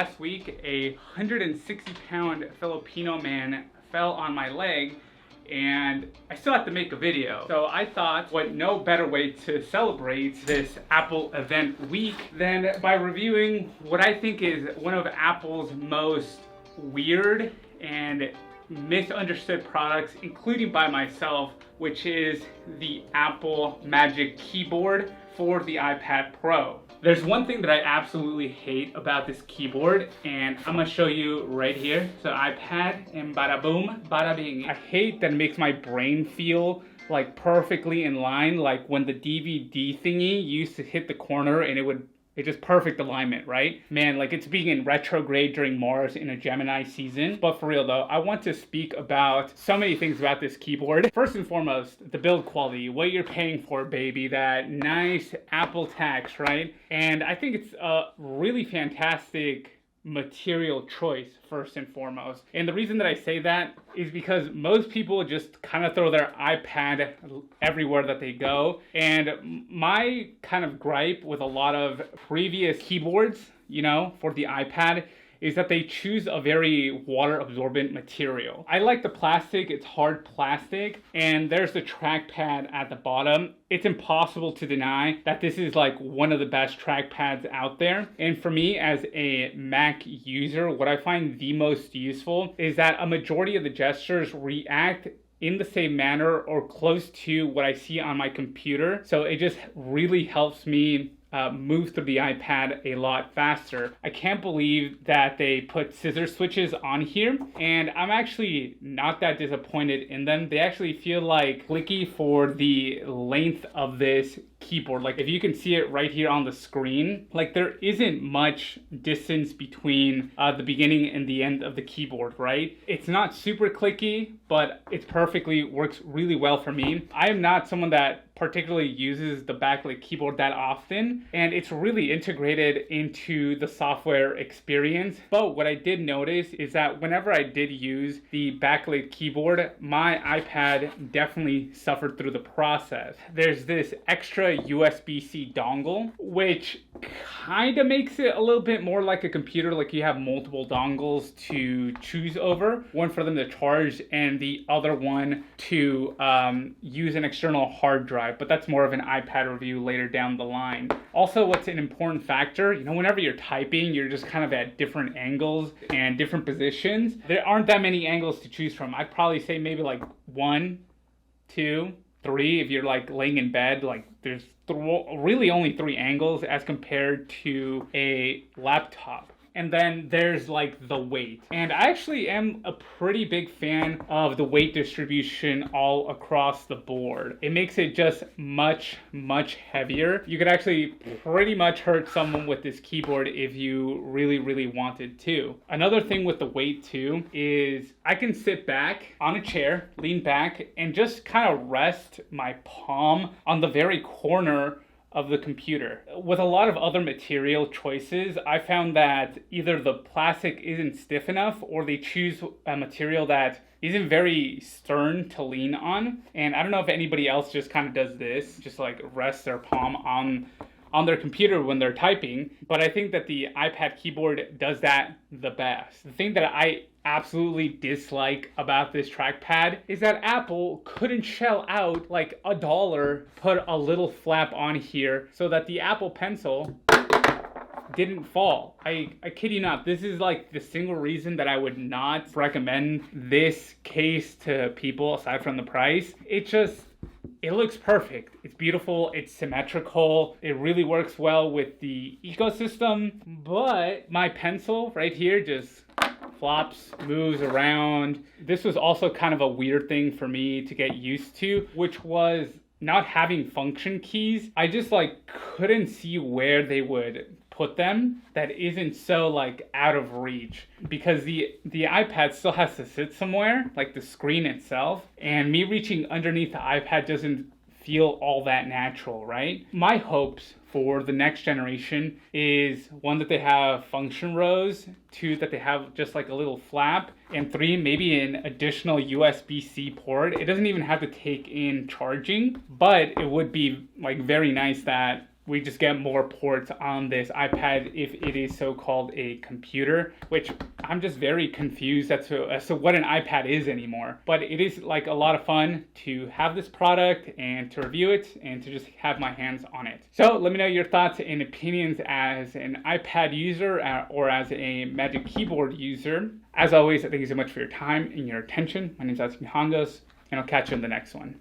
last week a 160-pound Filipino man fell on my leg and I still have to make a video. So I thought, what no better way to celebrate this Apple event week than by reviewing what I think is one of Apple's most weird and misunderstood products, including by myself, which is the Apple Magic Keyboard for the iPad Pro. There's one thing that I absolutely hate about this keyboard, and I'm gonna show you right here. So iPad and bada boom, bada bing. I hate that it makes my brain feel like perfectly in line, like when the DVD thingy used to hit the corner and it's just perfect alignment, right? Man, like it's being in retrograde during Mars in a Gemini season. But for real though, I want to speak about so many things about this keyboard. First and foremost, the build quality, what you're paying for, baby, that nice Apple tax, right? And I think it's a really fantastic material choice first and foremost. And the reason that I say that is because most people just kind of throw their iPad everywhere that they go. And my kind of gripe with a lot of previous keyboards, for the iPad is that they choose a very water absorbent material. I like the plastic, it's hard plastic, and there's the trackpad at the bottom. It's impossible to deny that this is like one of the best trackpads out there. And for me as a Mac user, what I find the most useful is that a majority of the gestures react in the same manner or close to what I see on my computer. So it just really helps me move through the iPad a lot faster. I can't believe that they put scissor switches on here, and I'm actually not that disappointed in them. They actually feel like clicky for the length of this keyboard. Like if you can see it right here on the screen, like there isn't much distance between the beginning and the end of the keyboard, right? It's not super clicky, but it perfectly works really well for me. I am not someone that particularly uses the backlit keyboard that often, and it's really integrated into the software experience. But what I did notice is that whenever I did use the backlit keyboard, my iPad definitely suffered through the process. There's this extra USB-C dongle, which kind of makes it a little bit more like a computer, like you have multiple dongles to choose over, one for them to charge and the other one to use an external hard drive. But that's more of an iPad review later down the line. Also, what's an important factor, whenever you're typing, you're just kind of at different angles and different positions. There aren't that many angles to choose from. I'd probably say maybe like 1, 2, 3. If you're like laying in bed, like there's really only 3 angles as compared to a laptop. And then there's like the weight. And I actually am a pretty big fan of the weight distribution all across the board. It makes it just much, much heavier. You could actually pretty much hurt someone with this keyboard if you really, really wanted to. Another thing with the weight too is I can sit back on a chair, lean back, and just kind of rest my palm on the very corner of the computer. With a lot of other material choices, I found that either the plastic isn't stiff enough or they choose a material that isn't very stern to lean on. And I don't know if anybody else just kind of does this, just like rests their palm on their computer when they're typing, but I think that the iPad keyboard does that the best. The thing that I absolutely dislike about this trackpad is that Apple couldn't shell out like $1, put a little flap on here so that the Apple Pencil didn't fall. I kid you not, this is like the single reason that I would not recommend this case to people aside from the price. It looks perfect. It's beautiful. It's symmetrical. It really works well with the ecosystem. But my pencil right here just flops, moves around. This was also kind of a weird thing for me to get used to, which was not having function keys. I just couldn't see where they would put them that isn't so out of reach, because the iPad still has to sit somewhere, like the screen itself, and me reaching underneath the iPad doesn't feel all that natural, right? My hopes for the next generation is 1, that they have function rows, 2, that they have just a little flap, and 3, maybe an additional USB-C port. It doesn't even have to take in charging, but it would be very nice that we just get more ports on this iPad if it is so-called a computer, which I'm just very confused as to what an iPad is anymore. But it is like a lot of fun to have this product and to review it and to just have my hands on it. So let me know your thoughts and opinions as an iPad user or as a Magic Keyboard user. As always, thank you so much for your time and your attention. My name is Hangos, and I'll catch you in the next one.